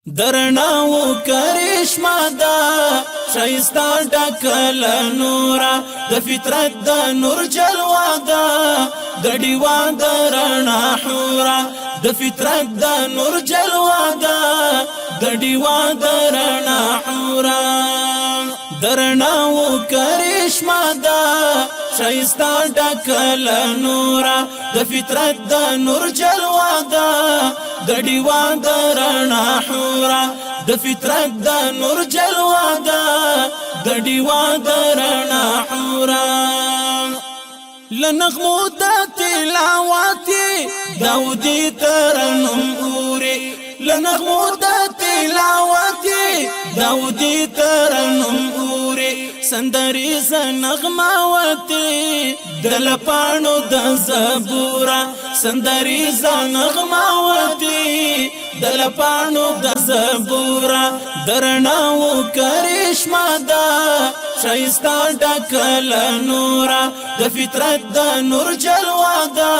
درناو کرشما دا شایستا ډکل نورا د فطرت د نور جلوا دا د ډیوا د رڼا حورا د فطرت د نور جلوا دا د ډیوا د رڼا حورا درناو کرشما دا شایستا ډکل نورا د فطرت د نور جلوا دا د ډیوا د رڼا حورا د فطرت د نور جلوا دا د ډیوا د رڼا حورا لنغمو د تلاوت داودی ترنم اوري لنغمو د تلاوت داودی ترنم اوري سندري زنغماوتي دل پانو د زبورا سندري زنغماوتي دل پانو د زبورا درناو کرشما دا شایستا ډکل نورا د فطرت د نور جلوا دا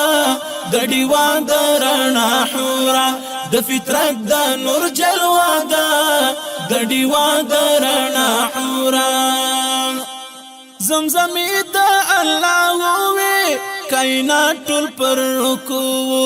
د ډیوا د رڼا حورا د فطرت د نور جلوا دا د ډیوا د رڼا حورا زمزمي د الله وي کائنات ټول پر رکوع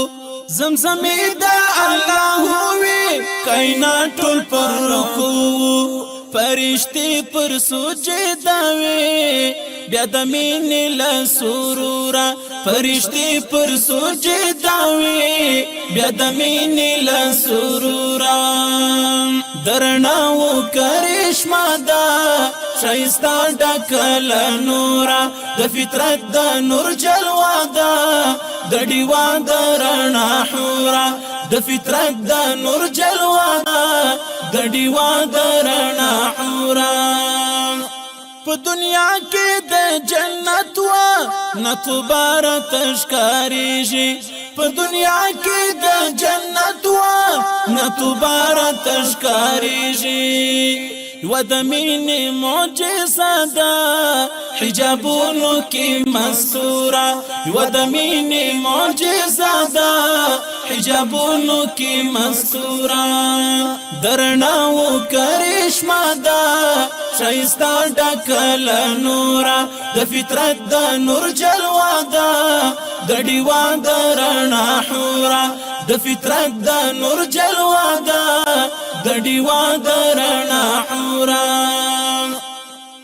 زمزمي د الله وي کائنات ټول پر رکوع فرشتي پر سجده وي بیا د مینې له سرورا فرشتي پر سجده وي بیا د مینې له سرورا درناو کرشما دا شایستا ډکل نورا د فطرت د نور جلوا دا د ډیوا د رڼا حورا د فطرت د نور جلوا دا د ډیوا د رڼا حورا په دنیا کې د جنت وا نتوبار تشکاریږي په دنیا کې د جنت وا نتوبار تشکاریږي و د مینې معجزه ده حجابونو کې مستوره و د مینې معجزه ده حجابونو کې مستوره درناو کرشما ده شایستا ډکل نورا د فطرت د نور جلوا ده د ډیوا د رڼا حورا د فطرت د نور جلوا ده د ډیوا د رڼا حورا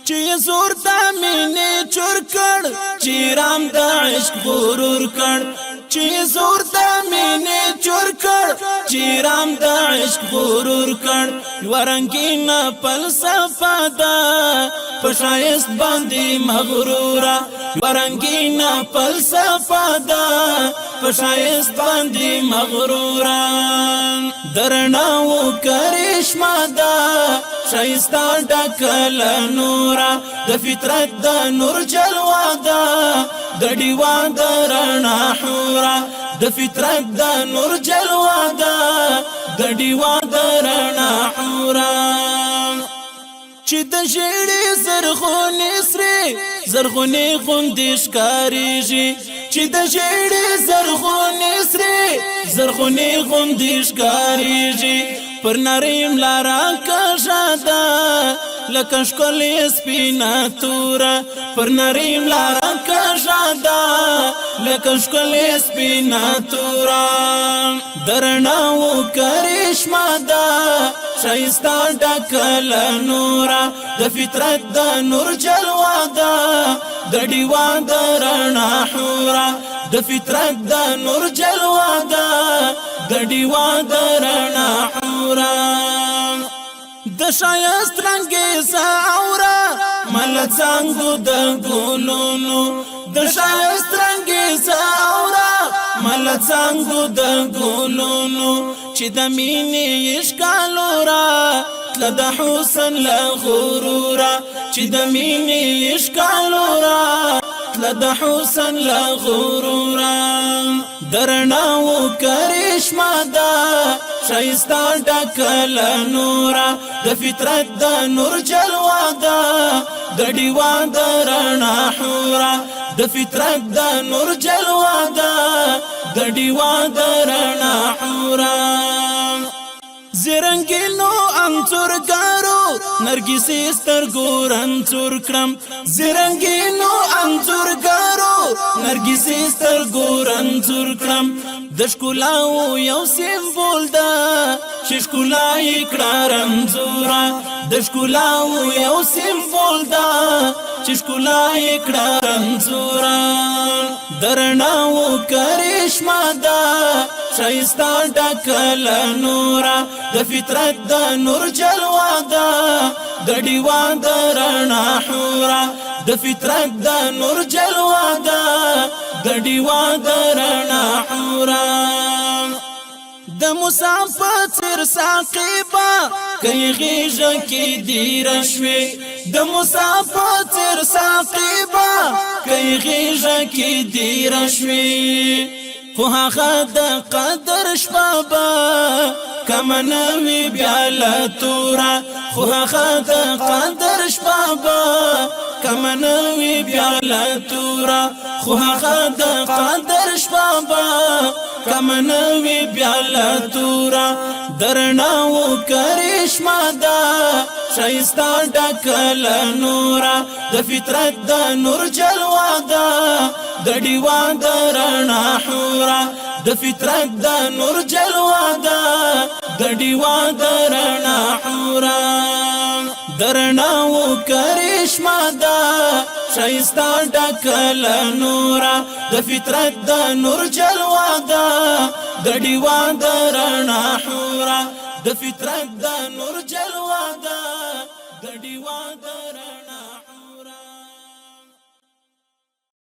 چې زور د مینې چور کړ چې رام د عشق غرور کړ چې زور د مینې چور کړ چې رام د عشق غرور کړ ورنګین فلسفه ده په شایست باندې مغرورا ورنګین فلسفه ده په شایست باندې مغرورا درناو کرشما ده شایستا ډکل نورا د فطرت د نور جلوا ده د ډیوا د رڼا حورا د فطرت د نور جلوا ده د ډیوا د رڼا حورا چې د ژړې زرغونې سرې زرغونې غوندې ښکارېږي چې د ژړې زرغونې سرې زرغونې غوندې ښکارېږي پر نریم لارا کږه ده لکه ښکلې سپینه توره پر نریم لارا کږه ده لکه ښکلې سپینه توره درناو کرشما ده شایستا ډکل نورا د فطرت د نور جلوا ده د ډیوا د رڼا حورا د فطرت د نور جلوا ده د ډیوا د رڼا حورا د شایست رنګیزه اورا مل څنګه د ګلونو د شایست رنګیزه اورا مل څنګه د ګلونو چې د مینې اشکالورا تل د حسن له غرورا چې د مینې اشکالورا تل د حسن له غرورا درناو کرشما ده شایستا ډکل نورا د فطرت د نور جلوا ده د ډیوا د رڼا حورا د فطرت د نور جلوا ده د ډیوا د رڼا حورا زرنګینو انځورګارو نرګسي سترګو رنځور کړم زرنګینو انځورګارو نرګسي سترګو رنځور کړم د ښکلاو یو سمبول ده چې ښکلا یې کړه رنځوره د ښکلاو یو سمبول ده چې ښکلا یې کړه رنځوره درناو کرشمه ده ښایسته ډکه له نوره د فطرت د نور جلوه ده د ډیوه د رڼا حوره د فطرت د نور جلوه ده د ډیوه د رڼا حوره د موسی په څېر ساقبه کوي غیږه کې دیره شوې د موسی په څېر ساقبه کوي غیږه کې دیره شوې خو هغه د قدر شپه به کمه نه وي بیا له توره خو هغه د قدر شپه به کمه نه وي بیا له توره خو هغه د قدر شپه به کمه نه وي بیا له توره درناو کرشمه ده ښایسته ډکه له نوره د فطرت د نور جلوه ده د ډیوه د رڼا حوره د فطرت د نور جلوه ده د ډیوه د رڼا حوره درناو کرشمه ده ښایسته ډکه له نوره د فطرت د نور جلوه ده د ډیوه د رڼا حوره د فطرت د نور